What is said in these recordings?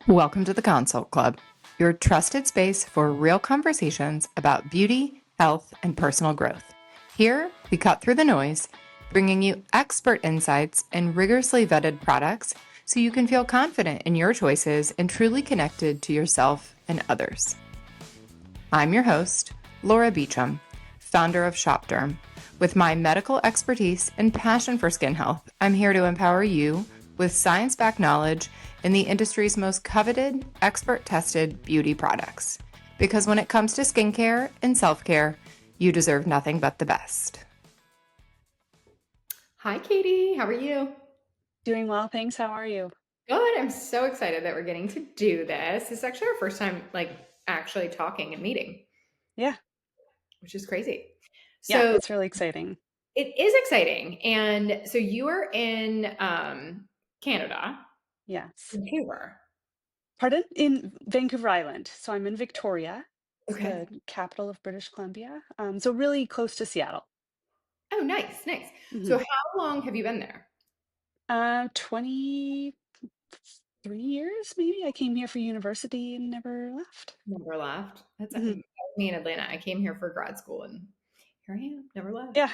Welcome to the Consult Club, your trusted space for real conversations about beauty, health, and personal growth. Here, we cut through the noise, bringing you expert insights and rigorously vetted products so you can feel confident in your choices and truly connected to yourself and others. I'm your host, Laura Beecham, founder of SHOPDERM. With my medical expertise and passion for skin health, I'm here to empower you with science-backed knowledge in the industry's most coveted, expert-tested beauty products. Because when it comes to skincare and self-care, you deserve nothing but the best. Hi, Caity. How are you? Doing well, thanks. How are you? Good. I'm so excited that we're getting to do this. This is actually our first time, actually talking and meeting, Yeah, which is crazy. yeah, So it's really exciting. it is exciting. And so you are in Canada, Yes. Vancouver. Pardon? In Vancouver Island. So I'm in Victoria. It's Okay. the capital of British Columbia. So really close to Seattle. Oh, nice, nice. hmm So how long have you been there? 23 years, maybe. I came here for university and never left. Never left. That's hmm me in Atlanta. I came here for grad school and here I am, never left. Yeah.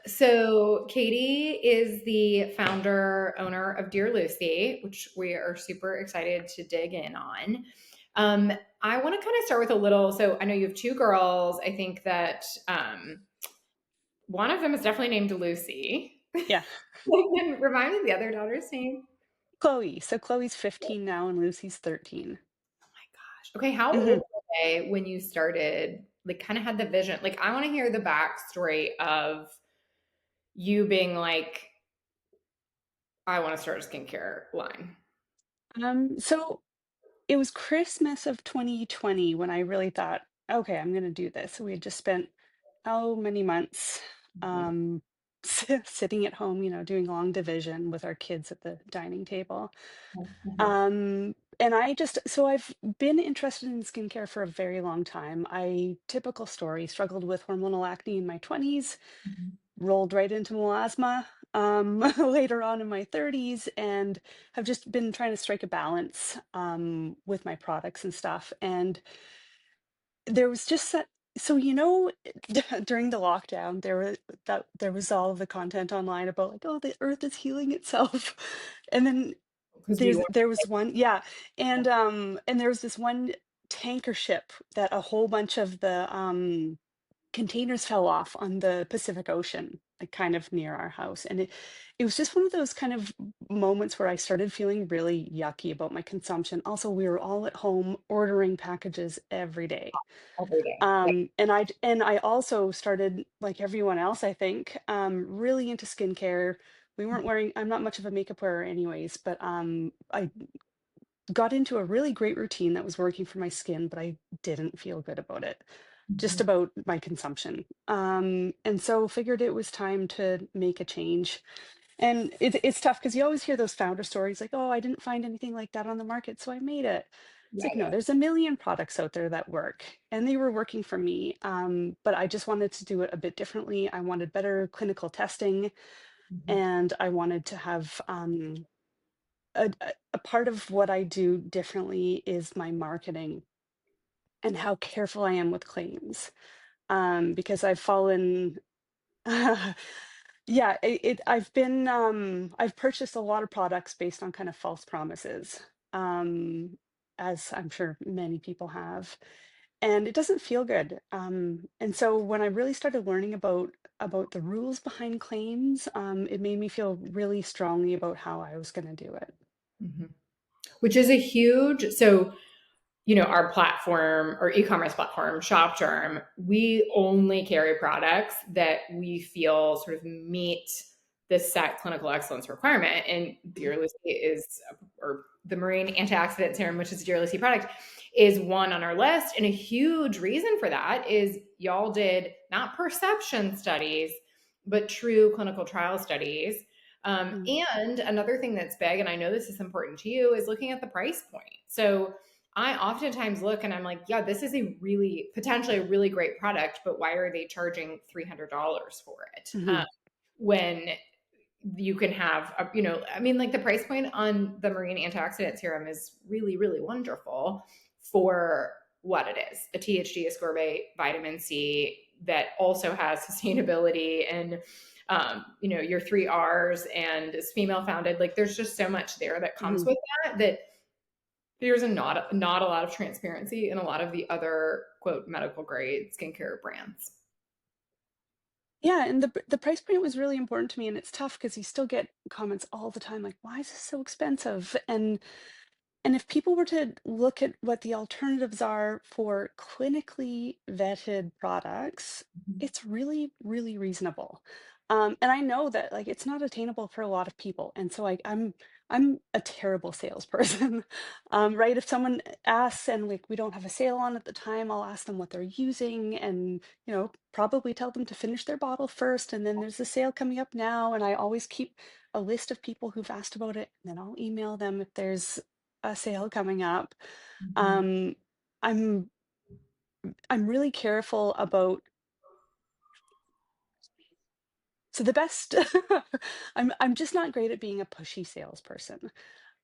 So Caity is the founder, owner of Dear Lucy, which we are super excited to dig in on. Um, I want to kind of start with a little, so I know you have two girls. I think that one of them is definitely named Lucy. Yeah. And remind me of the other daughter's name. Chloe. So Chloe's 15 now and Lucy's 13. Oh my gosh. Okay, how hmm old were they when you started, like kind of had the vision? Like I want to hear the backstory of you being like, I want to start a skincare line. So it was Christmas of 2020 when I really thought, okay, I'm going to do this. We had just spent how many months Mhm. um, sitting at home, doing long division with our kids at the dining table. Mhm. And so I've been interested in skincare for a very long time. Typical story, struggled with hormonal acne in my 20s, Mhm. rolled right into melasma later on in my 30s, and have just been trying to strike a balance with my products and stuff. And there was just that, so during the lockdown, there was all of the content online about like, oh, the earth is healing itself. And then Because we there was one, yeah, and there was this one tanker ship that a whole bunch of the containers fell off on the Pacific Ocean, like kind of near our house. And it was just one of those kind of moments where I started feeling really yucky about my consumption. Also, we were all at home ordering packages every day. every day. Yep. And I also started, like everyone else, I think, really into skincare. I'm not much of a makeup wearer anyways, but I got into a really great routine that was working for my skin, but I didn't feel good about it, just Mhm. about my consumption. And so figured it was time to make a change. And it's tough because you always hear those founder stories like, oh, I didn't find anything like that on the market, so I made it. It's Yeah, like, no, yeah. there's a million products out there that work, and they were working for me. But I just wanted to do it a bit differently. I wanted better clinical testing, Mhm. and I wanted to have a part of what I do differently is my marketing and how careful I am with claims. Because I've fallen, yeah, I've purchased a lot of products based on kind of false promises, um, as I'm sure many people have, and it doesn't feel good. And so when I really started learning about the rules behind claims, it made me feel really strongly about how I was going to do it. Mhm. Which is a huge, so our platform or e-commerce platform, ShopDerm, we only carry products that we feel sort of meet the set clinical excellence requirement. And Dear Lucy is, or the marine antioxidant serum, which is a Dear Lucy product, is one on our list. And a huge reason for that is y'all did not perception studies, but true clinical trial studies. Mhm. And another thing that's big, and I know this is important to you, is looking at the price point. So I oftentimes look and I'm like, yeah, this is a really potentially a really great product, but why are they charging $300 for it? Mhm. When you can have, I mean, like the price point on the marine antioxidant serum is really, really wonderful for what it is, a THC ascorbate vitamin C that also has sustainability and, your three R's and is female founded. Like there's just so much there that comes Hmm. with that there's not a lot of transparency in a lot of the other quote medical grade skincare brands. Yeah, and the price point was really important to me, and it's tough because you still get comments all the time like, "Why is this so expensive?" And if people were to look at what the alternatives are for clinically vetted products, it's really, really reasonable. And I know that like it's not attainable for a lot of people. And so I'm a terrible salesperson. Right. If someone asks and like we don't have a sale on at the time, I'll ask them what they're using and probably tell them to finish their bottle first. And then there's a sale coming up now. And I always keep a list of people who've asked about it, and then I'll email them if there's a sale coming up. Mhm. Um, I'm I'm really careful about so the best I'm just not great at being a pushy salesperson.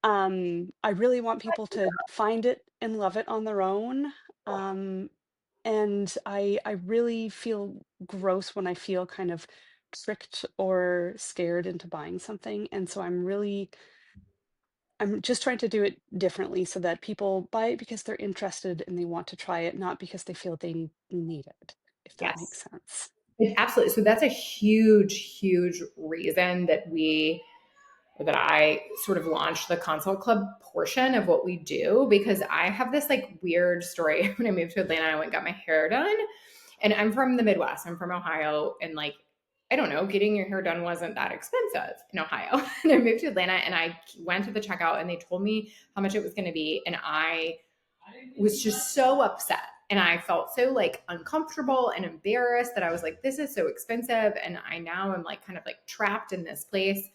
I really want people to find it and love it on their own. Um, and I really feel gross when I feel kind of tricked or scared into buying something. And so I'm just trying to do it differently so that people buy it because they're interested and they want to try it, not because they feel they need it, if that makes Yes. sense. Absolutely. So that's a huge, huge reason that I sort of launched the Consult Club portion of what we do, because I have this like weird story. When I moved to Atlanta, I went and got my hair done. And I'm from the Midwest. I'm from Ohio. And like, I don't know, getting your hair done wasn't that expensive in Ohio. And I moved to Atlanta and I went to the checkout and they told me how much it was going to be. And I was just so upset. And I felt so like uncomfortable and embarrassed that I was like, this is so expensive. And I now am like kind of like trapped in this place.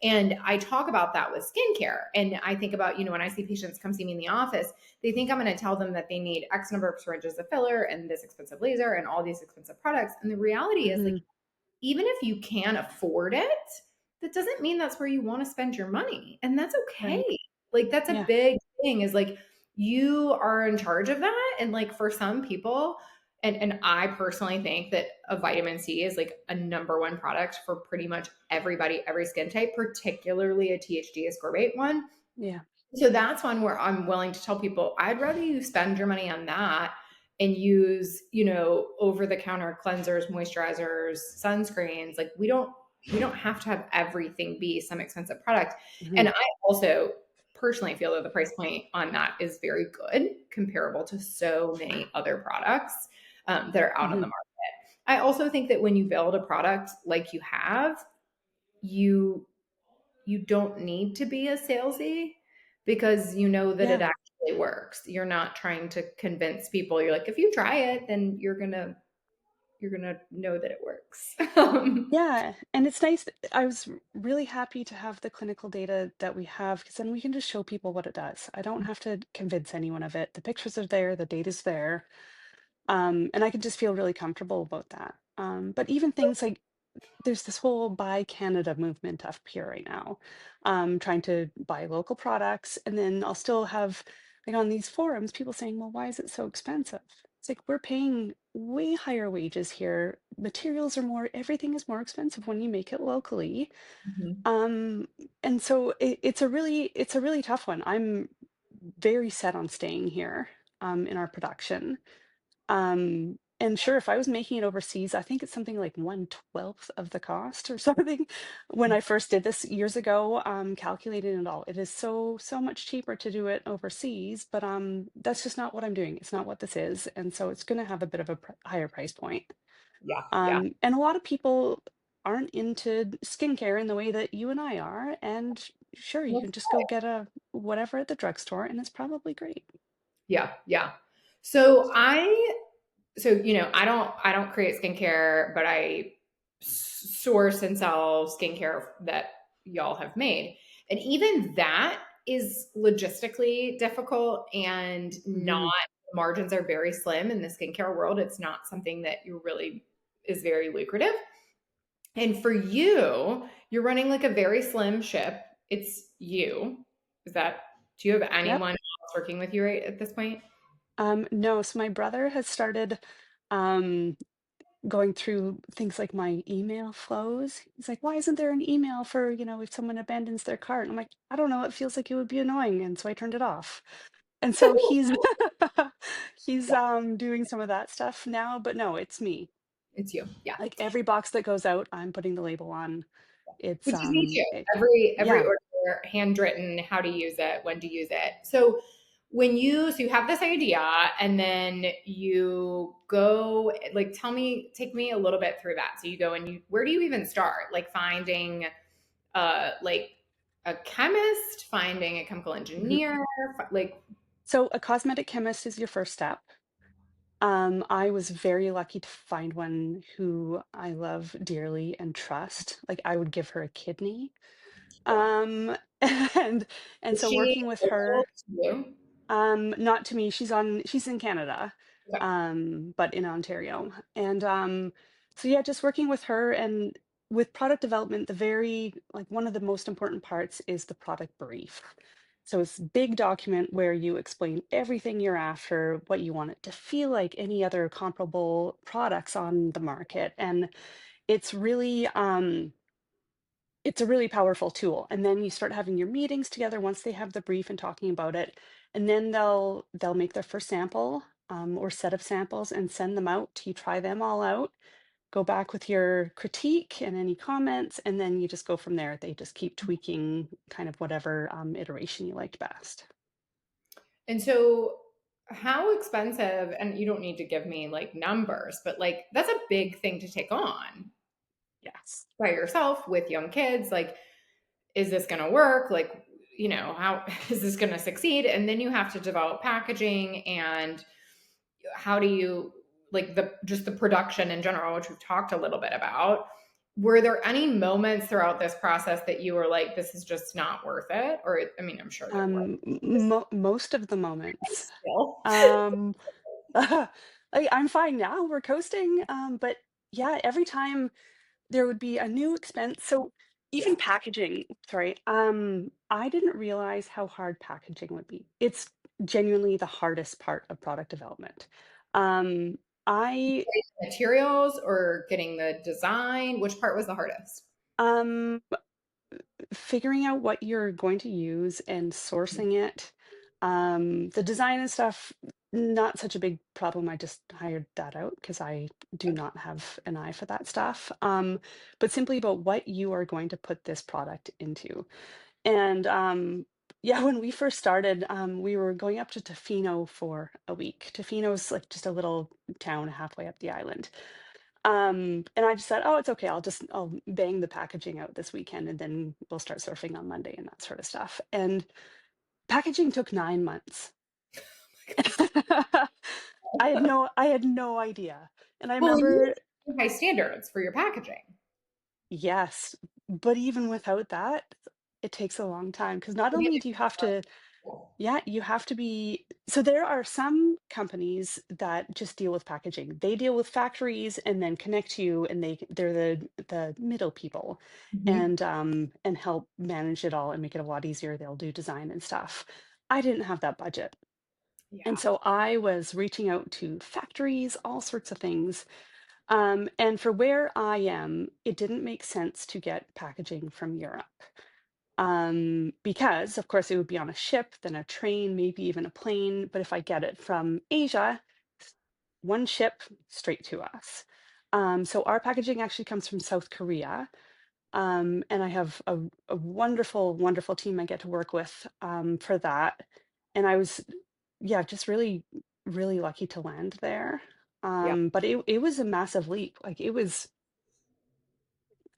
And I talk about that with skincare. And I think about, when I see patients come see me in the office, they think I'm going to tell them that they need X number of syringes of filler and this expensive laser and all these expensive products. And the reality is, like, Hmm. even if you can afford it, that doesn't mean that's where you want to spend your money. And that's okay. Right. Like, that's a Yeah. big thing is like, you are in charge of that. And like for some people, and I personally think that a vitamin C is like a number one product for pretty much everybody, every skin type, particularly a THG ascorbate one. Yeah. So that's one where I'm willing to tell people I'd rather you spend your money on that and use, over the counter cleansers, moisturizers, sunscreens. Like we don't have to have everything be some expensive product. Hmm. And I also personally feel that the price point on that is very good, comparable to so many other products that are out on Hmm. the market. I also think that when you build a product like you have, you you don't need to be a salesy because you know that it Yeah. actually works. You're not trying to convince people. You're like, if you try it, then you're gonna know that it works. Yeah. And it's nice. I was really happy to have the clinical data that we have because then we can just show people what it does. I don't have to convince anyone of it. The pictures are there, the data's there. And I can just feel really comfortable about that. But even things like there's this whole buy Canada movement up here right now, trying to buy local products. And then I'll still have, like on these forums, people saying, well, why is it so expensive? It's like we're paying way higher wages here. Materials are more, everything is more expensive when you make it locally. Mhm. Um, and so it's a really tough one. I'm very set on staying here in our production. And sure, if I was making it overseas, I think it's something like 1/12 of the cost or something. When I first did this years ago, calculating it all, it is so, so much cheaper to do it overseas, but that's just not what I'm doing. It's not what this is. And so it's going to have a bit of a higher price point. Yeah, yeah. And a lot of people aren't into skincare in the way that you and I are. And sure, you can just go get a whatever at the drugstore, and it's probably great. Yeah, yeah. So I don't create skincare, but I source and sell skincare that y'all have made. And even that is logistically difficult and not Hmm. margins are very slim in the skincare world. It's not something that you really is very lucrative. And for you, you're running like a very slim ship. It's you. Is that, do you have Yep. anyone else working with you right at this point? No, so my brother has started um, going through things like my email flows. He's like, why isn't there an email for, if someone abandons their cart? And I'm like, I don't know, it feels like it would be annoying. And so I turned it off. And so he's he's Yeah, doing some of that stuff now, but no, it's me. it's you. Yeah. Like every box that goes out, I'm putting the label on. It's Which is me too. it, Every yeah. order, handwritten, how to use it, when to use it. So you have this idea and then you go, like, take me a little bit through that. So you go and where do you even start? Like finding like a chemist, finding a chemical Mhm. engineer, like, So a cosmetic chemist is your first step. I was very lucky to find one who I love dearly and trust. Like I would give her a kidney. wow. Um, and and Is so she working with local her, to you? not to me, she's in Canada, Okay. but in Ontario. And so yeah, just working with her and with product development, one of the most important parts is the product brief. So it's a big document where you explain everything you're after, what you want it to feel like any other comparable products on the market. And it's really it's a really powerful tool. And then you start having your meetings together once they have the brief and talking about it. And then they'll make their first sample or set of samples and send them out. You try them all out, go back with your critique and any comments, and then you just go from there. They just keep tweaking kind of whatever iteration you liked best. And so, how expensive, and you don't need to give me like numbers, but like that's a big thing to take on Yes. by yourself with young kids. Like, is this going to work? Like, how is this going to succeed? And then you have to develop packaging and how do you, like, just the production in general, which we've talked a little bit about. Were there any moments throughout this process that you were like, this is just not worth it? Or, I mean, I'm sure there were. Most of the moments. Still. Um, I'm fine now. We're coasting. But yeah, every time there would be a new expense. So even packaging, sorry, I didn't realize how hard packaging would be. It's genuinely the hardest part of product development. Um, I Materials or getting the design? Which part was the hardest? um figuring out what you're going to use and sourcing it. The design and stuff, not such a big problem. I just hired that out because I do not have an eye for that stuff. But simply about what you are going to put this product into. And yeah, when we first started, we were going up to Tofino for a week. Tofino's like just a little town halfway up the island. And I just said, "Oh, it's okay. I'll bang the packaging out this weekend, and then we'll start surfing on Monday and that sort of stuff." And packaging took 9 months. I had no idea. And I Well, you remember, have high standards for your packaging. yes, but even without that, it takes a long time because not You have only to do you keep have to, yeah, you have to be. So there are some companies that just deal with packaging. They deal with factories and then connect you, and they're the middle people, Mhm. and help manage it all and make it a lot easier. They'll do design and stuff. I didn't have that budget. And Yeah. so I was reaching out to factories, all sorts of things. And for where I am, it didn't make sense to get packaging from Europe. Because of course it would be on a ship, then a train, maybe even a plane. But if I get it from Asia, one ship straight to us. So our packaging actually comes from South Korea. And I have a wonderful, wonderful team I get to work with for that. And I was, yeah, just really, really lucky to land there. Yeah. But it was a massive leap. Like it was,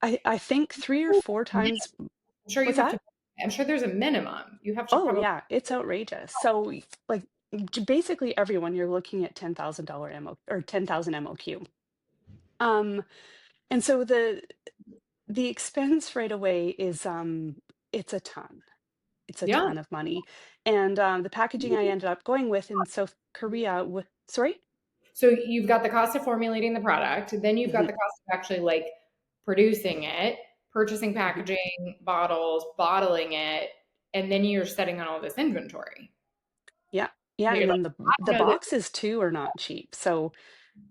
I think 3 or 4 times. I'm sure you What's have to, that? I'm sure there's a minimum. You have to Oh probably, yeah, it's outrageous. So like basically everyone you're looking at $10,000 MO or 10,000 MOQ. Um and so the expense right away is it's a ton. It's a yeah. ton of money. And the packaging I ended up going with in South Korea with sorry? So you've got the cost of formulating the product, then you've got Mhm. the cost of actually like producing it, purchasing Mhm. packaging, bottles, bottling it, and then you're setting on all this inventory. Yeah. Yeah, So and you're like, then I the don't know that. boxes too are not cheap. So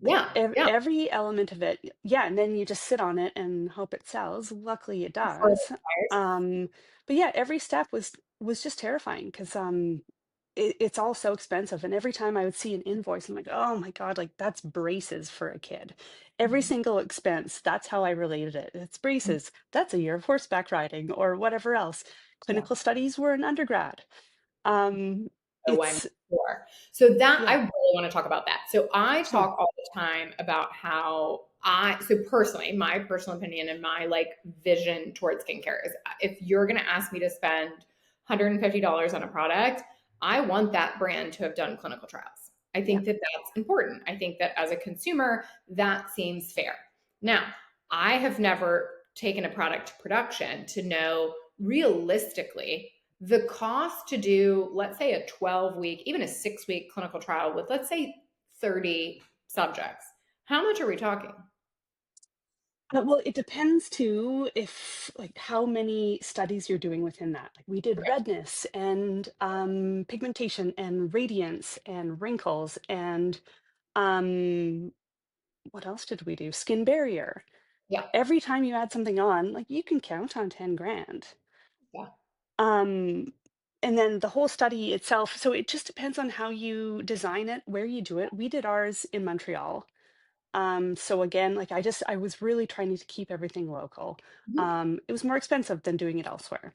like Yeah, yeah. every element of it, yeah, and then you just sit on it and hope it sells. Luckily it For the does. buyers. But yeah, every step was just terrifying because it's all so expensive. And every time I would see an invoice, I'm like, oh my God, like that's braces for a kid. Every Mhm. single expense, that's how I related it. It's braces. That's a year of horseback riding or whatever else. Yeah. Clinical studies were an undergrad. Um, Oh, I'm it's sure. So that I yeah, really want to talk about that. So I yeah, talk all the time about how so personally, my personal opinion and my like vision towards skincare is if you're going to ask me to spend $150 on a product, I want that brand to have done clinical trials. I yeah. think that that's important. I think that as a consumer, that seems fair. Now, I have never taken a product to production to know realistically the cost to do, let's say, a 12-week, even a 6-week clinical trial with, let's say, 30 subjects. How much are we talking? Well, it depends too if like how many studies you're doing within that. Like we did Okay. redness and pigmentation and radiance and wrinkles and um, what else did we do? Skin barrier. Yeah. Every time you add something on, like you can count on 10 grand. Yeah. Um, and then the whole study itself. So it just depends on how you design it, where you do it. We did ours in Montreal. So again, like I was really trying to keep everything local. Mhm. It was more expensive than doing it elsewhere.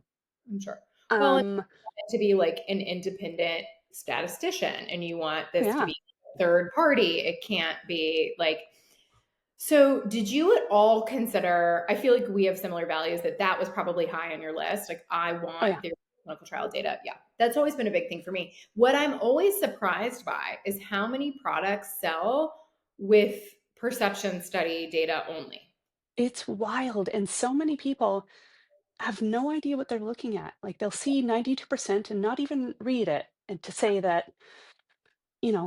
I'm sure. Well, and Um, you want it to be like an independent statistician, and you want this to yeah. be third party. It can't be like. So, did you at all consider? I feel like we have similar values that that was probably high on your list. Like, I Oh want yeah. the clinical trial data. Yeah, that's always been a big thing for me. What I'm always surprised by is how many products sell with perception study data only. It's wild. And so many people have no idea what they're looking at. Like they'll see 92% and not even read it. And to say that,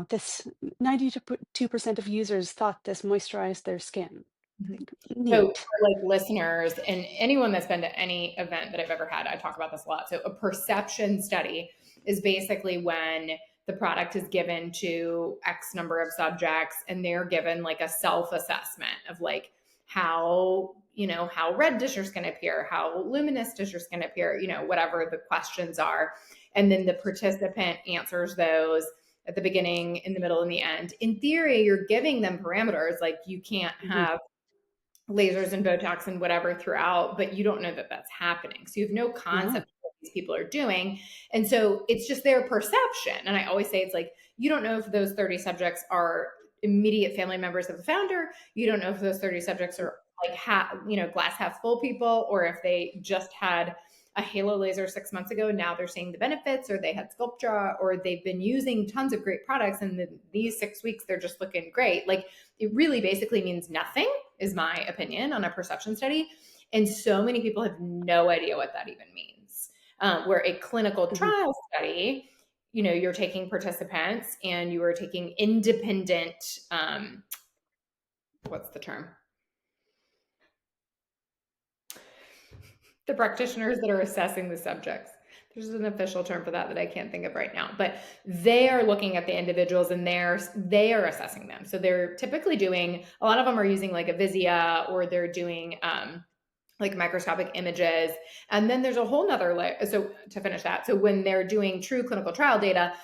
this 92% of users thought this moisturized their skin. Mhm. Like, So, neat. for like listeners and anyone that's been to any event that I've ever had, I talk about this a lot. So, a perception study is basically when the product is given to X number of subjects and they're given like a self assessment of like how red does your skin appear, how luminous does your skin appear, whatever the questions are. And then the participant answers those at the beginning, in the middle, and the end. In theory, you're giving them parameters like you can't Mhm. have lasers and Botox and whatever throughout, but you don't know that that's happening. So you have no No. concept of what these people are doing. And so it's just their perception. And I always say it's like, you don't know if those 30 subjects are immediate family members of the founder. You don't know if those 30 subjects are like, glass half full people, or if they just had a halo laser 6 months ago and now they're seeing the benefits, or they had Sculptra, or they've been using tons of great products and these 6 weeks they're just looking great. Like it really basically means nothing, is my opinion on a perception study. And so many people have no idea what that even means. Where a clinical Mhm. trial study, you're taking participants and you are taking independent, what's the term? The practitioners that are assessing the subjects. There's an official term for that I can't think of right now, but they are looking at the individuals and they are assessing them. So they're typically doing, a lot of them are using like a Visia, or they're doing like microscopic images. And then there's a whole nother layer. So to finish that, so when they're doing true clinical trial data,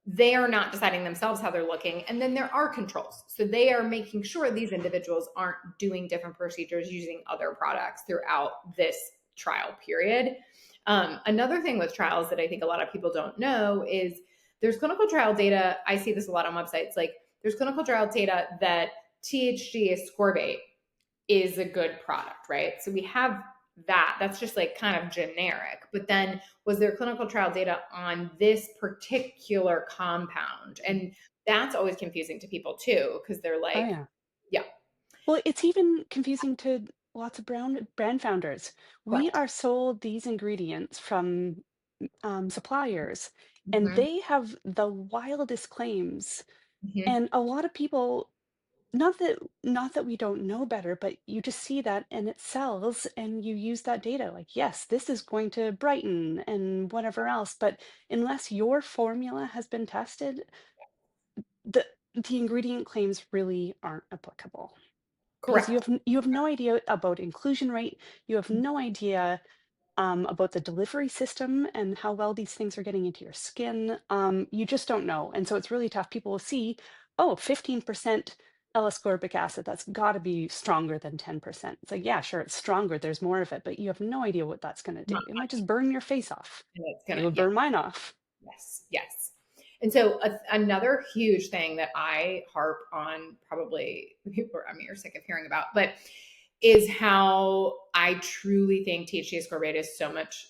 they are not deciding themselves how they're looking. And then there are controls. So they are making sure these individuals aren't doing different procedures using other products throughout this trial period. Another thing with trials that I think a lot of people don't know is there's clinical trial data. I see this a lot on websites. Like there's clinical trial data that THG ascorbate is a good product, right? So we have that. That's just like kind of generic. But then was there clinical trial data on this particular compound? And that's always confusing to people too, because they're Oh like, yeah. yeah, Well, it's even confusing to lots of brand founders. We correct. are sold these ingredients from suppliers, and Mm-hmm. they have the wildest claims. Mm-hmm. And a lot of people not that we don't know better, but you just see that and it sells and you use that data like, yes, this is going to brighten and whatever else. But unless your formula has been tested, the ingredient claims really aren't applicable because Correct. you have no idea about inclusion rate. You have no idea about the delivery system and how well these things are getting into your skin. You just don't know. And so it's really tough. People will see, oh, 15% L-ascorbic acid, that's got to be stronger than 10%. It's like, yeah, sure, it's stronger. There's more of it, but you have no idea what that's going to do. Not It might just burn your face off. and it's It gonna, would yeah. burn mine off. Yes, yes. And so another huge thing that I harp on, probably people around me are sick of hearing about, but is how I truly think THC ascorbate is so much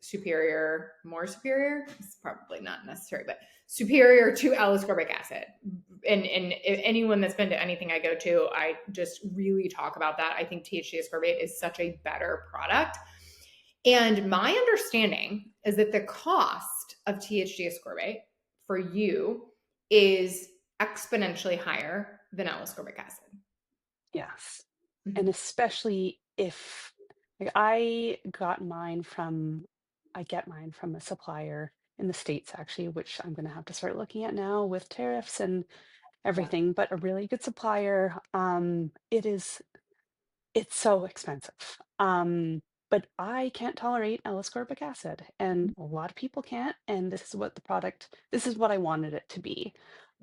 superior, more superior. It's probably not necessary, but superior to L-ascorbic acid. And if anyone that's been to anything I go to, I just really talk about that. I think THC ascorbate is such a better product. And my understanding is that the cost of THC ascorbate for you is exponentially higher than L-ascorbic acid. Yes. And Mhm. especially if like I get mine from a supplier in the States actually, which I'm gonna have to start looking at now with tariffs and Yeah. everything, but a really good supplier. It's so expensive. But I can't tolerate L-ascorbic acid, and a lot of people can't, and this is what I wanted it to be.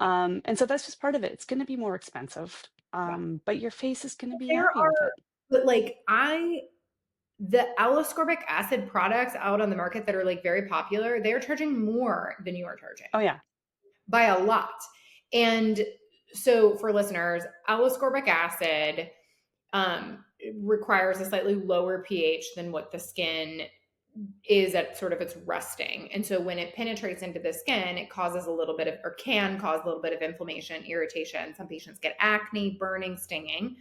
Yeah. And so that's just part of it. It's gonna be more expensive, Yeah. but your face is gonna be There happy with are, it. but like the L-ascorbic acid products out on the market that are like very popular, they're charging more than you are charging Oh yeah. by a lot. And so for listeners, L-ascorbic acid requires a slightly lower pH than what the skin is at sort of its resting. And so when it penetrates into the skin, it causes a little bit of, or can cause a little bit of inflammation, irritation. Some patients get acne, burning, stinging.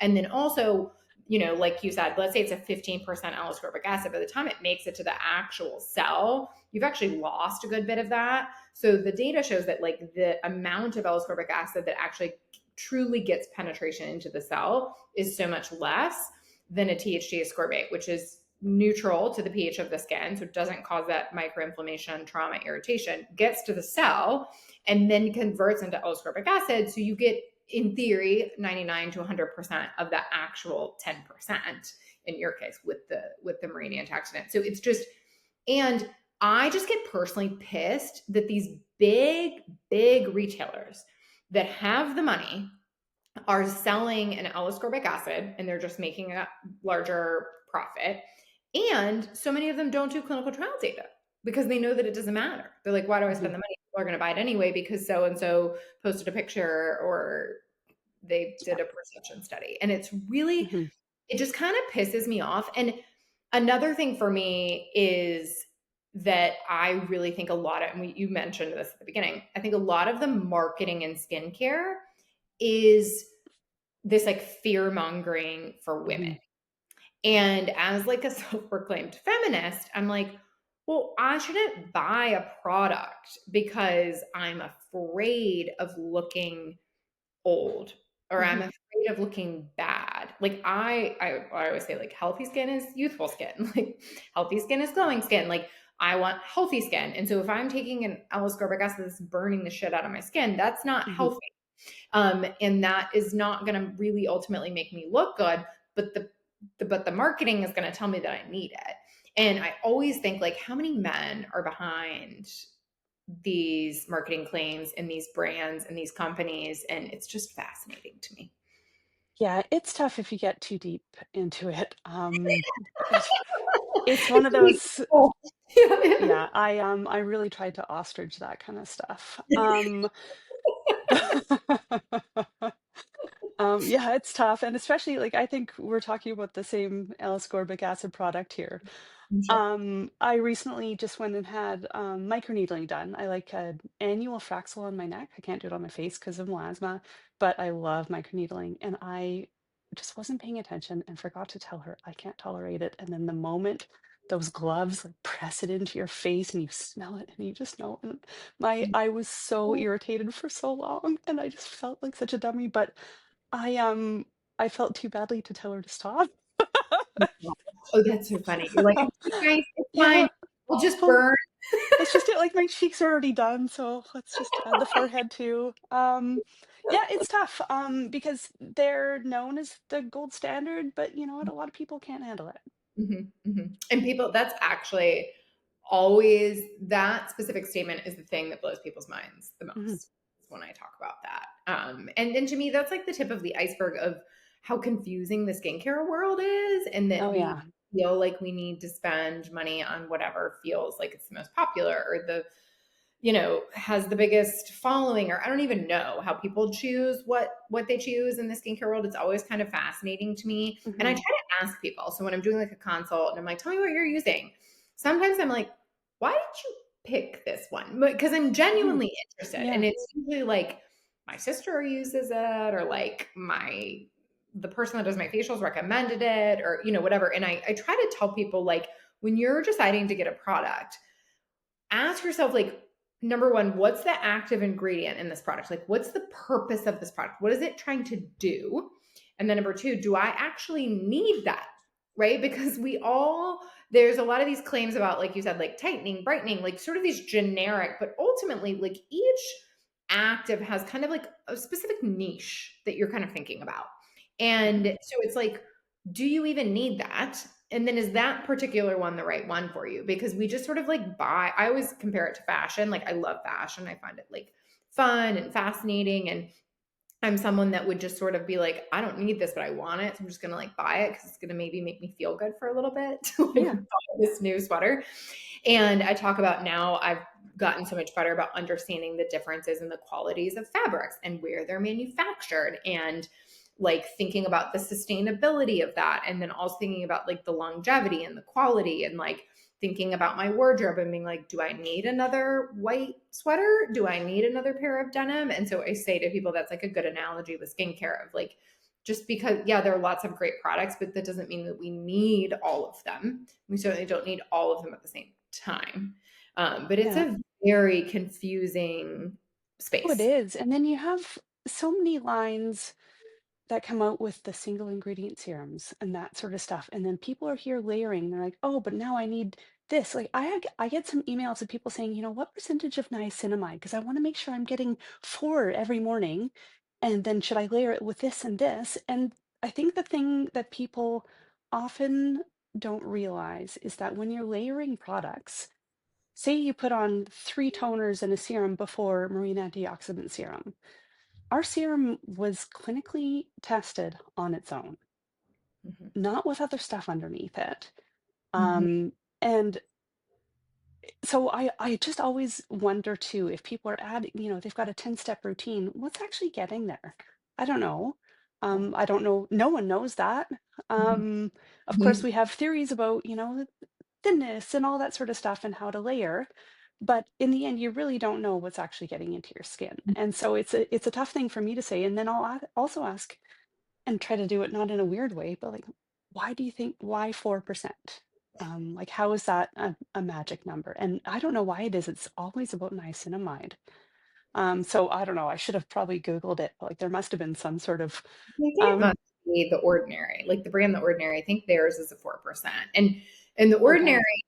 And then also, like you said, let's say it's a 15% L-ascorbic acid. By the time it makes it to the actual cell, you've actually lost a good bit of that. So the data shows that like the amount of L-ascorbic acid that actually truly gets penetration into the cell is so much less than a THC ascorbate, which is neutral to the pH of the skin, so it doesn't cause that microinflammation, trauma, irritation, gets to the cell, and then converts into L-ascorbic acid. So you get, in theory, 99 to 100% of that actual 10% in your case with the marine antioxidant. So it's just, and I just get personally pissed that these big retailers that have the money are selling an L-ascorbic acid and they're just making a larger profit. And so many of them don't do clinical trial data because they know that it doesn't matter. They're like, why do I spend Mhm, the money? People are going to buy it anyway because so and so posted a picture or they yeah. did a perception study. And it's really, Mhm, it just kind of pisses me off. And another thing for me is that I really think a lot of, and you mentioned this at the beginning, I think a lot of the marketing in skincare is this like fear mongering for women. mhm, And as like a self-proclaimed feminist, I'm like, well, I shouldn't buy a product because I'm afraid of looking old or I'm mhm, afraid of looking bad. Like I always say like healthy skin is youthful skin. Like healthy skin is glowing skin. Like I want healthy skin. And so if I'm taking an L-ascorbic acid that's burning the shit out of my skin, that's not mhm. healthy. And that is not going to really ultimately make me look good. But the marketing is going to tell me that I need it. And I always think like, how many men are behind these marketing claims and these brands and these companies? And it's just fascinating to me. Yeah, it's tough if you get too deep into it. It it's one of those. Yeah. Yeah, I really tried to ostrich that kind of stuff. Yeah, it's tough, and especially like I think we're talking about the same L-ascorbic acid product here. I'm sure. I recently just went and had microneedling done. I like an annual Fraxel on my neck. I can't do it on my face because of melasma, but I love microneedling, and I just wasn't paying attention and forgot to tell her I can't tolerate it. And then the moment those gloves like press it into your face and you smell it and you just know, and I was so irritated for so long, and I just felt like such a dummy, but I felt too badly to tell her to stop. Oh, that's so funny. You're like, "I'm too nice. It's Yeah. fine. I'll just Well, burn." that's just it. Like my cheeks are already done, so let's just add the forehead too. Yeah, it's tough. Because they're known as the gold standard, but you know what? A lot of people can't handle it. And people, that's actually always, that specific statement is the thing that blows people's minds the Hmm. most when I talk about that. And to me, that's like the tip of the iceberg of how confusing the skincare world is, and that Oh we yeah. feel like we need to spend money on whatever feels like it's the most popular or the, has the biggest following, or I don't even know how people choose what they choose in the skincare world. It's always kind of fascinating to me. And I Hmm. try to ask people. So when I'm doing like a consult and I'm like, tell me what you're using. Sometimes I'm like, why did you pick this one? Because I'm Hmm. genuinely interested. Yeah. And it's usually like my sister uses it, or like the person that does my facials recommended it, or whatever. And I try to tell people, like, when you're deciding to get a product, ask yourself, like, number one, what's the active ingredient in this product? Like, what's the purpose of this product? What is it trying to do? And then number two, do I actually need that? Right? Because there's a lot of these claims about, like you said, like tightening, brightening, like sort of these generic, but ultimately, like, each active has kind of like a specific niche that you're kind of thinking about. And Hmm. so it's like, do you even need that? And then is that particular one the right one for you? Because we just sort of like I always compare it to fashion. Like, I love fashion. I find it like fun and fascinating. And I'm someone that would just sort of be like, I don't need this, but I want it. So I'm just going to like buy it because it's going to maybe make me feel good for a little bit to like Yeah. buy this new sweater. And I talk about, now I've gotten so much better about understanding the differences in the qualities of fabrics and where they're manufactured, and like thinking about the sustainability of that. And then also thinking about like the longevity and the quality, and like thinking about my wardrobe and being like, do I need another white sweater? Do I need another pair of denim? And so I say to people, that's like a good analogy with skincare, of like, just because, yeah, there are lots of great products, but that doesn't mean that we need all of them. We certainly don't need all of them at the same time. But it's Yeah. a very confusing Oh, it space. is. And then you have so many lines that come out with the single ingredient serums and that sort of stuff. And then people are here layering. They're like, oh, but now I need this. Like I get some emails of people saying, you know, what percentage of niacinamide? Because I want to make sure I'm getting 4 every morning. And then should I layer it with this and this? And I think the thing that people often don't realize is that when you're layering products, say you put on 3 toners and a serum before marine antioxidant serum, our serum was clinically tested on its own, Mhm. not with other stuff underneath it. Mhm. And so I just always wonder too, if people are adding, you know, they've got a 10-step routine, what's actually getting there? I don't know. Yeah. I don't know. No one knows that. Mhm. Um, of course, Mhm. we have theories about, you know, thinness and all that sort of stuff and how to layer. But in the end, you really don't know what's actually getting into your skin. And so it's a tough thing for me to say. And then also ask and try to do it not in a weird way, but like, why do you think, why 4%? Like, how is that a magic number? And I don't know why it is. It's always about niacinamide. So I don't know. I should have probably Googled it, but like there must have been some sort of, I think it um, must be The Ordinary, like the brand The Ordinary. I think theirs is a 4%. And The okay. Ordinary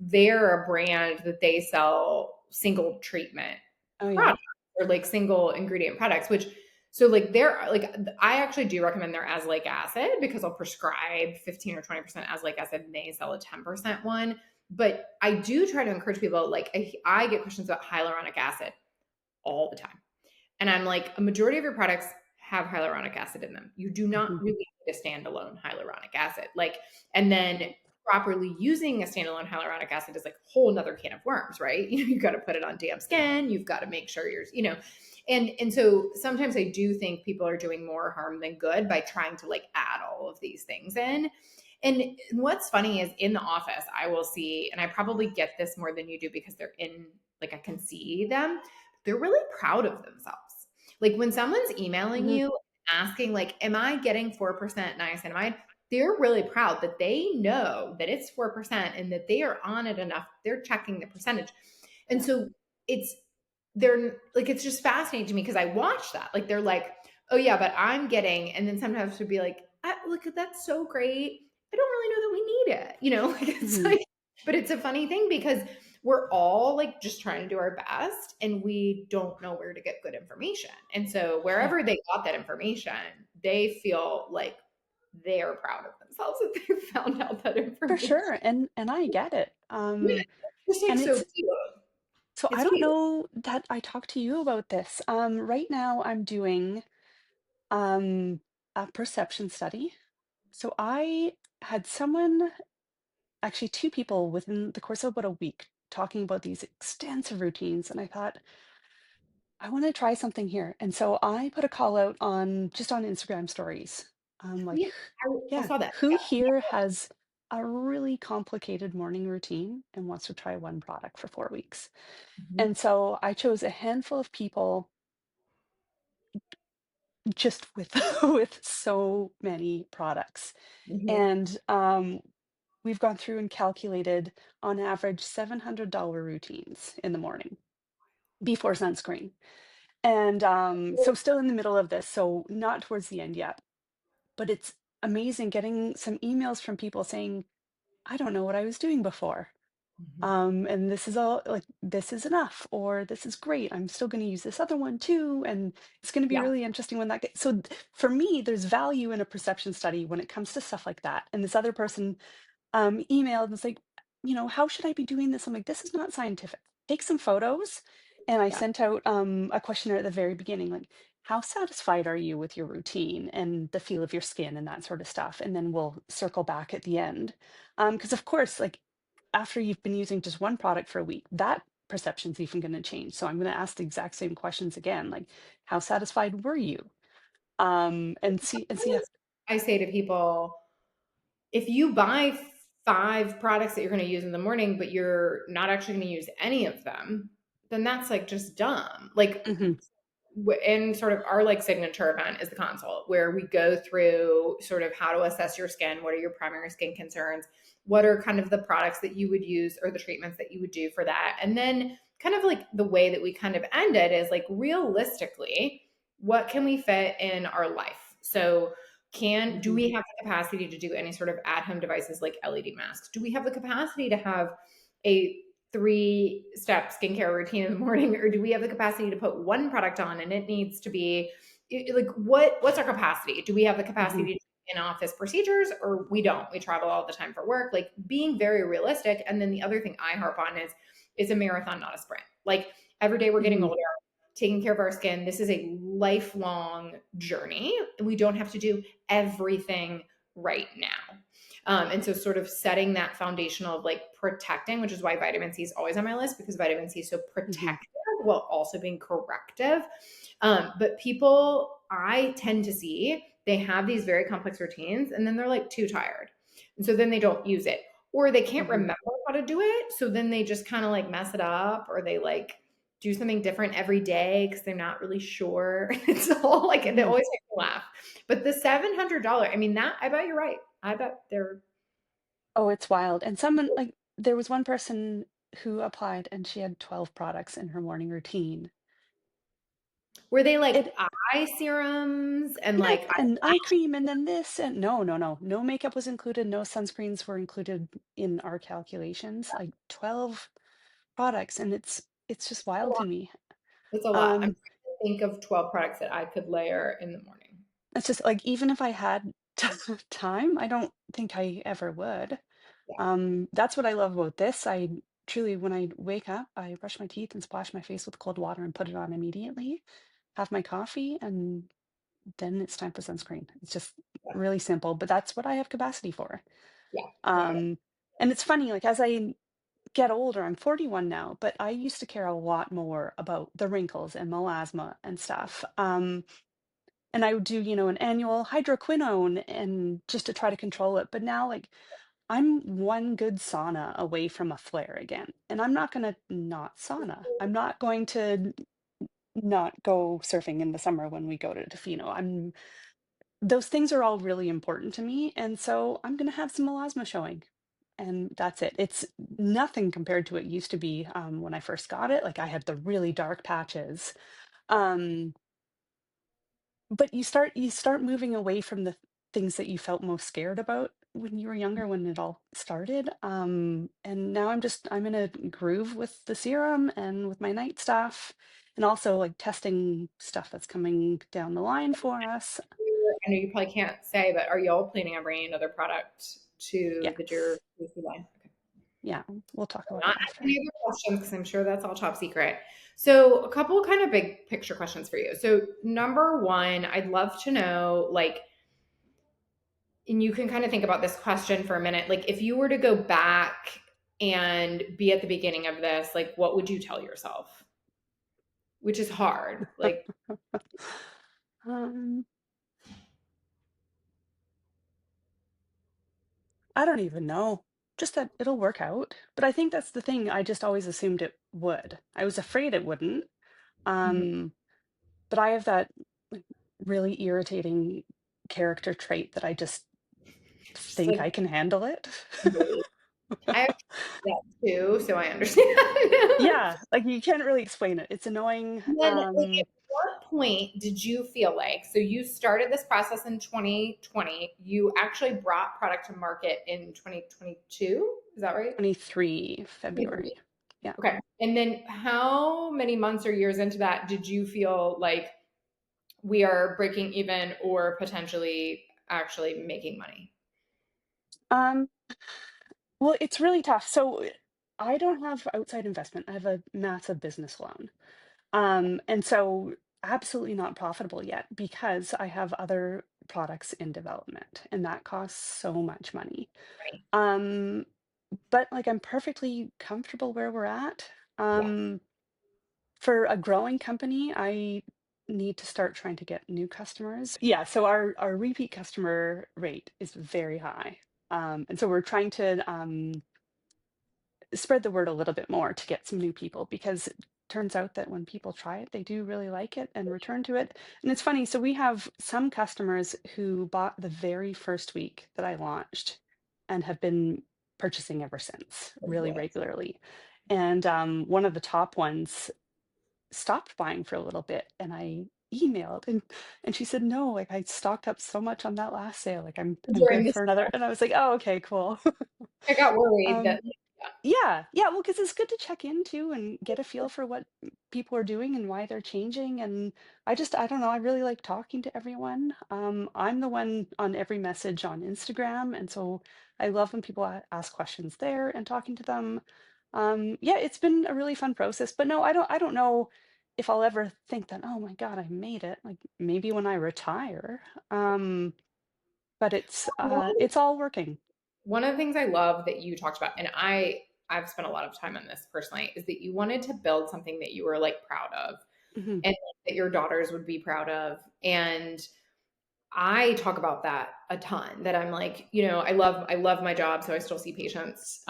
they're a brand that they sell single treatment Oh yeah. products, or like single ingredient products, which, so like they're like, I actually do recommend their azelaic acid, because I'll prescribe 15 or 20% azelaic acid, and they sell a 10% one. But I do try to encourage people, like, I get questions about hyaluronic acid all the time. And I'm like, a majority of your products have hyaluronic acid in them. You do not Mhm. really need a standalone hyaluronic acid. Like, and then properly using a standalone hyaluronic acid is like a whole nother can of worms, right? You've got to put it on damp skin. You've got to make sure and so sometimes I do think people are doing more harm than good by trying to like add all of these things in. And what's funny is, in the office, I will see, and I probably get this more than you do because they're in, like, I can see them, they're really proud of themselves. Like, when someone's emailing Mhm. you asking, like, am I getting 4% niacinamide? They're really proud that they know that it's 4% and that they are on it enough. They're checking the percentage. And Yeah. so it's, they're like, it's just fascinating to me because I watch that. Like, they're like, oh yeah, but I'm getting, and then sometimes would be like, look, that's so great. I don't really know that we need it. Like it's Mhm. like, but it's a funny thing because we're all like just trying to do our best and we don't know where to get good information. And so Yeah, wherever they got that information, they feel like they're proud of themselves that they found out that for information. sure. And I get it. Yeah, it's like And so it's cute. so I It's don't cute. know that I talked to you about this. Right now I'm doing um a perception study. So I had someone, actually two people within the course of about a week talking about these extensive routines, and I thought I want to try something here. And so I put a call out on just on Instagram stories. Yeah, I Yeah, saw that. who Yeah. here has a really complicated morning routine and wants to try one product for 4 weeks? Mhm. And so I chose a handful of people just with with so many products. Mhm. And we've gone through and calculated on average $700 routines in the morning before sunscreen. And so still in the middle of this, so not towards the end yet, but it's amazing getting some emails from people saying, I don't know what I was doing before. Mhm. And this is all like, this is enough, or this is great. I'm still going to use this other one too. And it's going to be Yeah. really interesting when that gets. So for me, there's value in a perception study when it comes to stuff like that. And this other person emailed and was like, how should I be doing this? I'm like, this is not scientific. Take some photos. And I Yeah. sent out a questionnaire at the very beginning, like, how satisfied are you with your routine and the feel of your skin and that sort of stuff? And then we'll circle back at the end. Because of course, like after you've been using just one product for a week, that perception's even going to change. So I'm going to ask the exact same questions again, like, how satisfied were you? And see how. I say to people, if you buy 5 products that you're going to use in the morning, but you're not actually going to use any of them, then that's like just dumb. Like, Mhm, in sort of our like signature event is the consult where we go through sort of how to assess your skin, what are your primary skin concerns, what are kind of the products that you would use or the treatments that you would do for that, and then kind of like the way that we kind of end it is like realistically what can we fit in our life. So do mhm, we have the capacity to do any sort of at home devices like LED masks? Do we have the capacity to have a 3-step skincare routine in the morning, or do we have the capacity to put one product on and it needs to be like what's our capacity? Do we have the mhm, capacity to do in-office procedures, or we don't? We travel all the time for work. Like being very realistic. And then the other thing I harp on is a marathon, not a sprint. Like every day we're getting mhm, older, taking care of our skin. This is a lifelong journey. We don't have to do everything right now. And so, sort of setting that foundational of like protecting, which is why vitamin C is always on my list because vitamin C is so mhm, protective while also being corrective. But people, I tend to see they have these very complex routines and then they're like too tired. And so then they don't use it or they can't mhm, remember how to do it. So then they just kind of like mess it up or they like do something different every day because they're not really sure. It's all like they mhm. always make me laugh. But the $700, I mean, that I bet you're right. I bet they're Oh, it's wild. And someone like there was one person who applied and she had 12 products in her morning routine. were they like It eye serums and Yeah, like and eye cream and then this and no, no, no. No makeup was included, no sunscreens were included in our calculations. Like 12 products and it's just wild to me. it's a lot. I'm Um trying to think of 12 products that I could layer in the morning. it's just like even if I had time, I don't think I ever would. Yeah. That's what I love about this. I truly, when I wake up, I brush my teeth and splash my face with cold water and put it on immediately, have my coffee, and then it's time for sunscreen. It's just Yeah. really simple, but that's what I have capacity for. Yeah. For sure. Um, and it's funny, like as I get older, I'm 41 now, but I used to care a lot more about the wrinkles and melasma and stuff. And I would do, an annual hydroquinone and just to try to control it. But now, like, I'm one good sauna away from a flare again, and I'm not gonna not sauna. I'm not going to not go surfing in the summer when we go to Tofino. Those things are all really important to me, and so I'm gonna have some melasma showing, and that's it. It's nothing compared to what it used to be, when I first got it. Like, I had the really dark patches. Um, but you start moving away from the things that you felt most scared about when you were younger, when it all started. And now I'm in a groove with the serum and with my night stuff, and also like testing stuff that's coming down the line for us. I know you probably can't say, but are y'all planning on bringing another product to the Dear Yes. Lucy line? Okay. Yeah, we'll talk I'm about not it asking after. any other questions because I'm sure that's all top secret. So, a couple kind of big picture questions for you. So, number one, I'd love to know, like, and you can kind of think about this question for a minute. Like, if you were to go back and be at the beginning of this, like, what would you tell yourself? Which is hard. Like, Um, I don't even know. Just that it'll work out. But I think that's the thing. I just always assumed it would. I was afraid it wouldn't. mhm, Um, but I have that like, really irritating character trait that I just just think like, I can handle it. I have that too, so I understand. Yeah, like you can't really explain it. It's annoying. And then, like, at what point did you feel like, so you started this process in 2020, you actually brought product to market in 2022? Is that right? 23 23. February. Yeah. Okay. And then how many months or years into that did you feel like we are breaking even or potentially actually making money? Um, well, it's really tough. So I don't have outside investment. I have a massive business loan. And so absolutely not profitable yet because I have other products in development and that costs so much money. Right. Um, but like I'm perfectly comfortable where we're at. Yeah. For a growing company, I need to start trying to get new customers. Yeah, so our repeat customer rate is very high. And so we're trying to spread the word a little bit more to get some new people because it turns out that when people try it, they do really like it and return to it. And it's funny, so we have some customers who bought the very first week that I launched and have been purchasing ever since, really What? regularly. And one of the top ones stopped buying for a little bit and I emailed and she said, "No, like I stocked up so much on that last sale. Like I'm During good this, for another." And I was like, "Oh, okay, cool." I got worried Um that, like, yeah. yeah, yeah, well, because it's good to check in too and get a feel for what people are doing and why they're changing. And I don't know, I really like talking to everyone. I'm the one on every message on Instagram, and so I love when people ask questions there and talking to them. Yeah, it's been a really fun process. But no, I don't know if I'll ever think that, oh my God, I made it. Like maybe when I retire. Um, but it's all working. One of the things I love that you talked about, and I've spent a lot of time on this personally, is that you wanted to build something that you were like proud of Hmm. and that your daughters would be proud of. And I talk about that a ton. That I'm like, I love my job, so I still see patients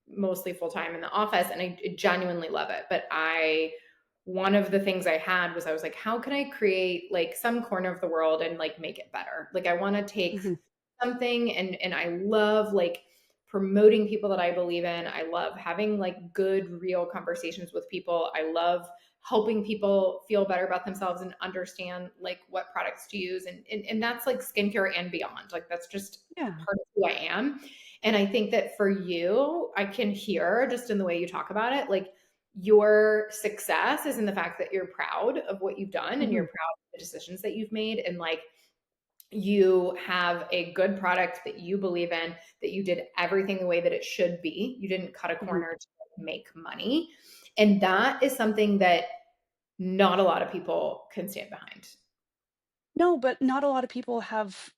mostly full time in the office, and I genuinely love it. But one of the things I had was I was like, how can I create like some corner of the world and like make it better? Like I want to take Hmm. something, and I love like promoting people that I believe in. I love having like good real conversations with people. I love helping people feel better about themselves and understand like what products to use, and that's like skincare and beyond. Like that's just Yeah. part of who I am. And I think that for you, I can hear just in the way you talk about it, like your success is in the fact that you're proud of what you've done and Hmm. you're proud of the decisions that you've made, and like you have a good product that you believe in, that you did everything the way that it should be. You didn't cut a Hmm. corner to make money. And that is something that not a lot of people can stand behind. No, but not a lot of people have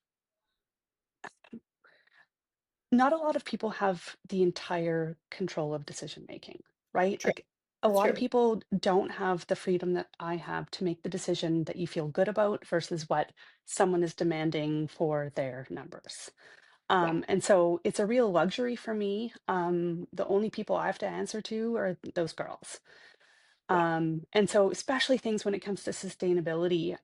the entire control of decision making, right? True. Like a That's lot of true. people don't have the freedom that I have to make the decision that you feel good about versus what someone is demanding for their numbers. Yeah. And so it's a real luxury for me. The only people I have to answer to are those girls. Yeah. And so especially things when it comes to sustainability,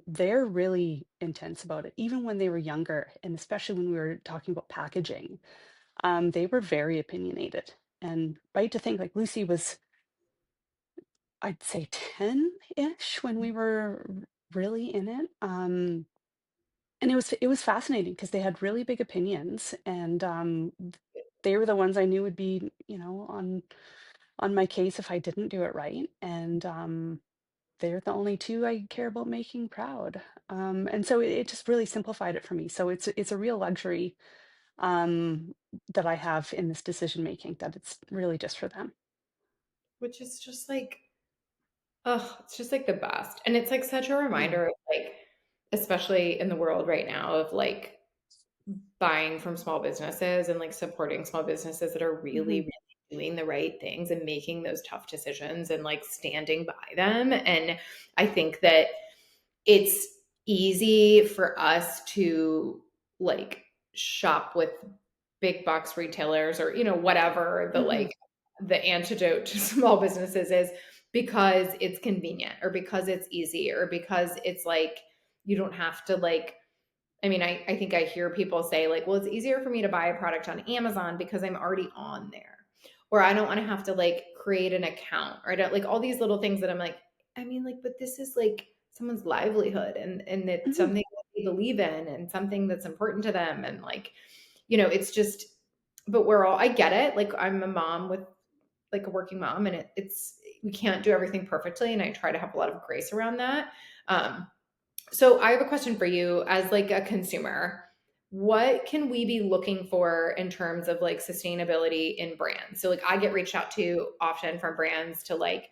they're really intense about it, even when they were younger, and especially when we were talking about packaging. They were very opinionated. And right to think like Lucy was, I'd say 10-ish when we were really in it. And it was fascinating because they had really big opinions, and they were the ones I knew would be, on my case if I didn't do it right. And they're the only two I care about making proud. And so it just really simplified it for me. So it's a real luxury um, that I have in this decision making, that it's really just for them. which is just like, oh, it's just like the best. And it's like such a Yeah. reminder of like, especially in the world right now of like buying from small businesses and like supporting small businesses that are really, Hmm. really doing the right things and making those tough decisions and like standing by them. And I think that it's easy for us to like shop with big box retailers or whatever the Hmm. like the antidote to small businesses is, because it's convenient or because it's easy or because it's like you don't have to like, I mean, I think I hear people say like, well, it's easier for me to buy a product on Amazon because I'm already on there. Or I don't want to have to like create an account, or I don't like all these little things that I'm like, I mean, like, but this is like someone's livelihood and it's Hmm. something that they believe in and something that's important to them. And like, it's just, but we're all, I get it. Like I'm a mom with like a working mom, and it's we can't do everything perfectly. And I try to have a lot of grace around that. So I have a question for you as like a consumer. What can we be looking for in terms of like sustainability in brands? So like I get reached out to often from brands to like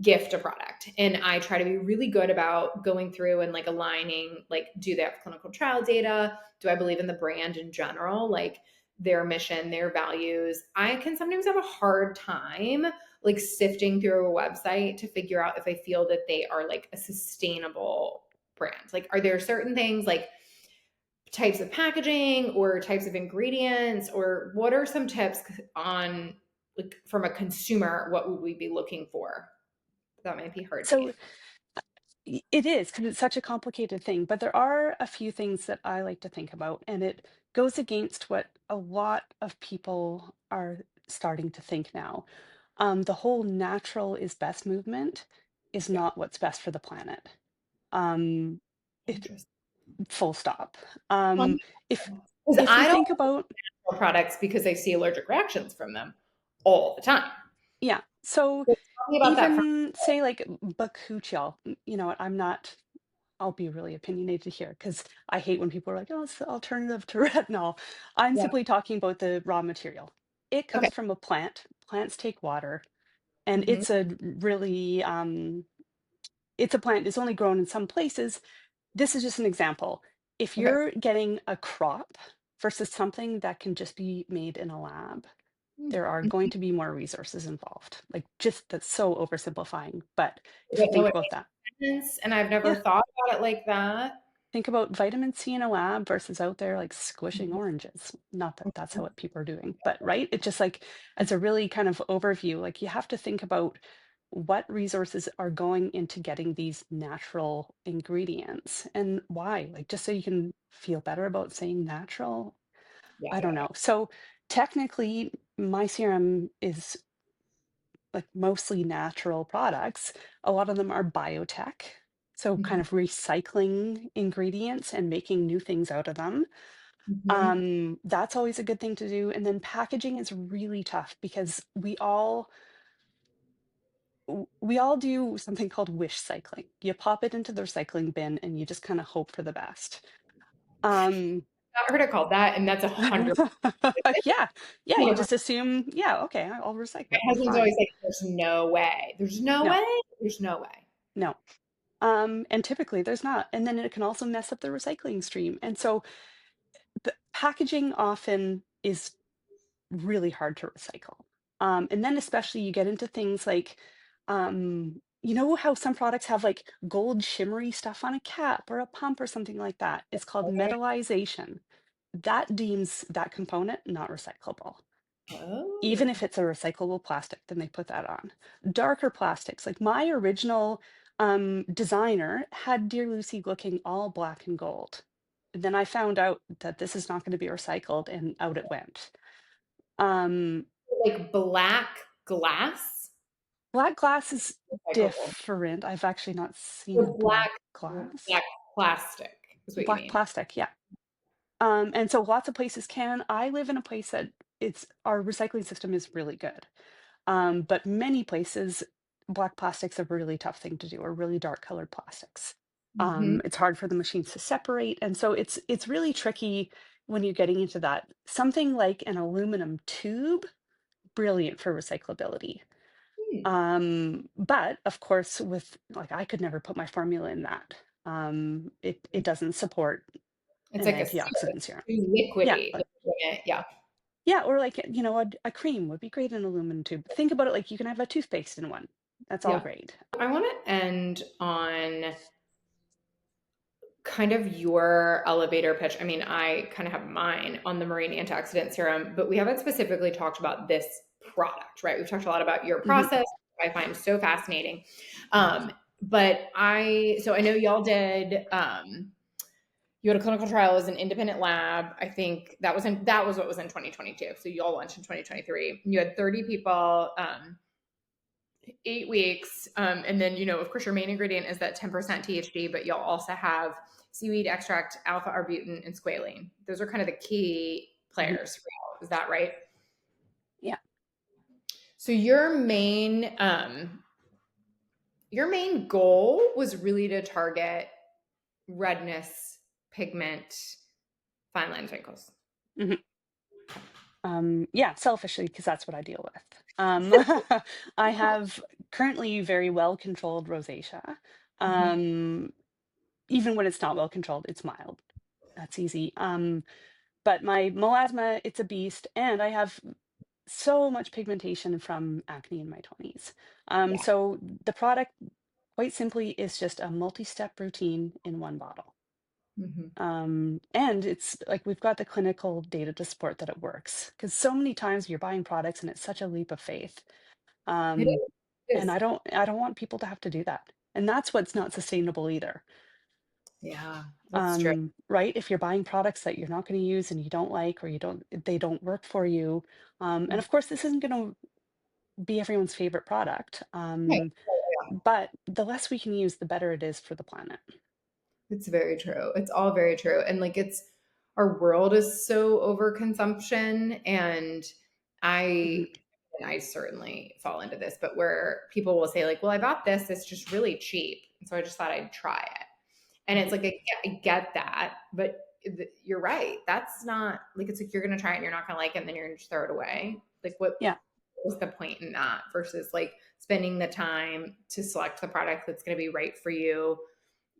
gift a product. And I try to be really good about going through and like aligning, like, do they have clinical trial data? Do I believe in the brand in general? Like their mission, their values. I can sometimes have a hard time like sifting through a website to figure out if I feel that they are like a sustainable brand. Like, are there certain things like types of packaging or types of ingredients, or what are some tips on like from a consumer, what would we be looking for? That might be hard to So answer. it is, because it's such a complicated thing, but there are a few things that I like to think about, and it goes against what a lot of people are starting to think now. The whole natural is best movement is Yeah. not what's best for the planet. Um, it Interesting. full stop. Because If if we I don't think about, like products because I see allergic reactions from them all the time. yeah, so So tell me about that. even say like bakuchiol, you know what, I'll be really opinionated here because I hate when people are like, oh, it's the alternative to retinol. I'm Yeah. simply talking about the raw material. It Okay. comes from a plant. Plants take water, and Hmm. it's a plant. It's only grown in some places. This is just an example. If Okay. you're getting a crop versus something that can just be made in a lab, there are going to be more resources involved. Like, just that's so oversimplifying. But I if you don't know think what about that, makes sense, and I've never yeah. thought about it like that. Think about vitamin C in a lab versus out there like squishing Mhm. oranges. Not that that's how what people are doing, but right? It just like, as a really kind of overview, like you have to think about what resources are going into getting these natural ingredients and why. Like, just so you can feel better about saying natural. Yeah, I yeah, don't yeah. know. So technically, my serum is like mostly natural products. A lot of them are biotech. So kind Mhm. of recycling ingredients and making new things out of them. Mhm. That's always a good thing to do. And then packaging is really tough because we all do something called wish cycling. You pop it into the recycling bin and you just kind of hope for the best. Um, I've heard it called that, and that's 100. yeah, yeah, you My just assume, yeah, okay, I'll recycle it. husband's Fine. always like, "There's no way. There's no No, way. There's no way." no. And typically there's not. And then it can also mess up the recycling stream. And so the packaging often is really hard to recycle. And then especially you get into things like, you know how some products have like gold shimmery stuff on a cap or a pump or something like that? It's called Okay. metallization. That deems that component not recyclable. Even Oh. if it's a recyclable plastic, then they put that on. Darker plastics, like my original designer had Dear Lucy looking all black and gold. Then I found out that this is not going to be recycled, and out it went. Um, Like black glass? Black glass is Recyclable. different. I've actually not seen a So black glass. black plastic is what you Black mean. plastic, yeah. And so lots of places can. I live in a place that it's our recycling system is really good. But many places, black plastic's a really tough thing to do, or really dark colored plastics. Mhm. It's hard for the machines to separate, and so it's really tricky when you're getting into that. Something like an aluminum tube, brilliant for recyclability. Hmm. But of course, with like I could never put my formula in that. It doesn't support It's an like a syrup. antioxidant It's serum. too Yeah, liquidy. Yeah. yeah, or like, a cream would be great in an aluminum tube. Think about it like you can have a toothpaste in one. That's all Yeah. great. I want to end on kind of your elevator pitch. I mean, I kind of have mine on the marine antioxidant serum, but we haven't specifically talked about this product, right? We've talked a lot about your Mhm, process. I find so fascinating. So I know y'all did, you had a clinical trial as an independent lab. I think that was what was in 2022. So y'all launched in 2023. You had 30 people, 8 weeks. And then, of course, your main ingredient is that 10% THC, but you'll also have seaweed extract, alpha arbutin, and squalene. Those are kind of the key mhm. players for you. Is that right? Yeah. So your main goal was really to target redness, pigment, fine lines, wrinkles. Mhm. Yeah, selfishly, because that's what I deal with. I have currently very well controlled rosacea. Mhm. Um, Even when it's not well controlled, it's mild. That's easy. But my melasma, it's a beast, and I have so much pigmentation from acne in my 20s. Yeah. So the product, quite simply, is just a multi-step routine in one bottle. Mhm. And it's like we've got the clinical data to support that it works. Because so many times you're buying products and it's such a leap of faith. It Um, and is. I don't want people to have to do that. And that's what's not sustainable either. Yeah, that's true. Right? If you're buying products that you're not going to use and you don't like, or they don't work for you. And of course, this isn't going to be everyone's favorite product. Right. But the less we can use, the better it is for the planet. It's very true. It's all very true. And like our world is so overconsumption and Mhm, I I certainly fall into this, but where people will say like, well, I bought this, it's just really cheap. And so I just thought I'd try it. And it's mhm. like, I get that, but you're right. That's not like, it's like, you're going to try it and you're not going to like it and then you're going to just throw it away. Like Yeah. was the point in that versus like spending the time to select the product that's going to be right for you,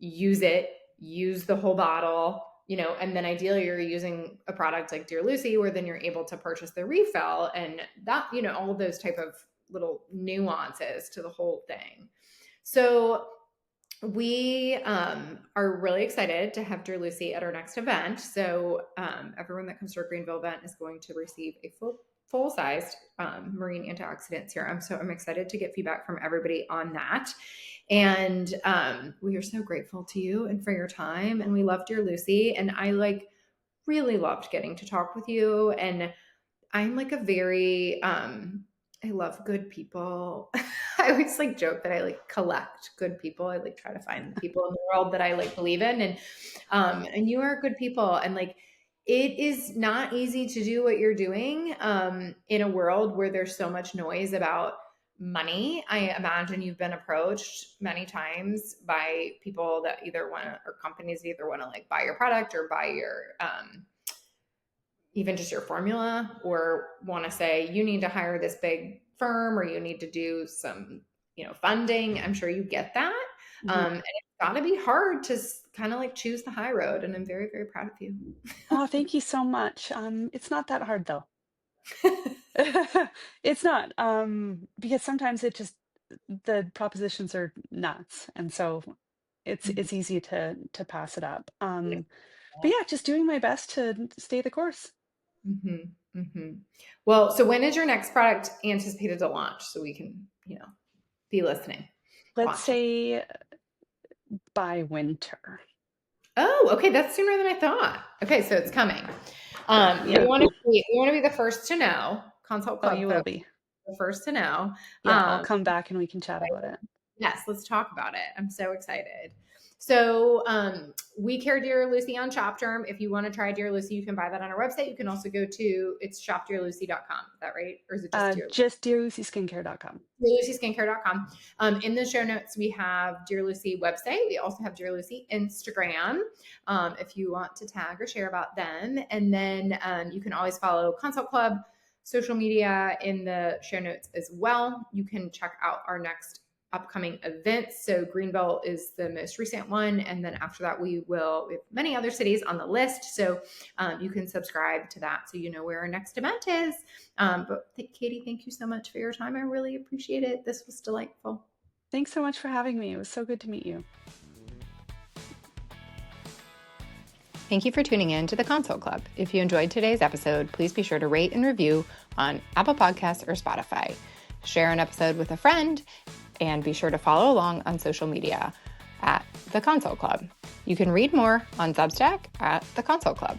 use the whole bottle, and then ideally you're using a product like Dear Lucy, where then you're able to purchase the refill and that, all of those type of little nuances to the whole thing. So we are really excited to have Dear Lucy at our next event. So everyone that comes to our Greenville event is going to receive a full-sized marine antioxidant serum. So I'm excited to get feedback from everybody on that. And we are so grateful to you and for your time. And we love Dear Lucy. And I really loved getting to talk with you. And I'm like I love good people. I always joke that I collect good people. I try to find the people in the world that I believe in. And you are good people. And it is not easy to do what you're doing in a world where there's so much noise about money. I imagine you've been approached many times by people that either want to, or companies either want to buy your product or buy your even just your formula, or want to say you need to hire this big firm or you need to do some funding. I'm sure you get that. Mhm. And it's got to be hard to kind of choose the high road, and I'm very, very proud of you. Oh, thank you so much. It's not that hard though. It's not, because sometimes the propositions are nuts, and so it's easy to pass it up. But yeah, just doing my best to stay the course. Mm-hmm. Mm-hmm. Well, so when is your next product anticipated to launch so we can be listening, Let's watching? say by winter. Oh, okay, that's sooner than I thought. Okay, so it's coming. Yeah. We want to be the first to know. Consult Oh, Club you will folks, be. the first to know. Yeah, I'll come back and we can chat about it. Yes, let's talk about it. I'm so excited. So we carry Dear Lucy on SHOPDERM. If you want to try Dear Lucy, you can buy that on our website. You can also go to, it's shopdearlucy.com. Is that right? Or is it just Dear Lucy? Just dearlucyskincare.com. DearLucySkincare.com. In the show notes, we have Dear Lucy website. We also have Dear Lucy Instagram, if you want to tag or share about them. And then you can always follow Consult Club social media in the show notes as well. You can check out our next upcoming events. So Greenville is the most recent one. And then after that, we have many other cities on the list. So you can subscribe to that so you know where our next event is. But Caity, thank you so much for your time. I really appreciate it. This was delightful. Thanks so much for having me. It was so good to meet you. Thank you for tuning in to the Consult Club. If you enjoyed today's episode, please be sure to rate and review on Apple Podcasts or Spotify. Share an episode with a friend, and be sure to follow along on social media at the Consult Club. You can read more on Substack at the Consult Club.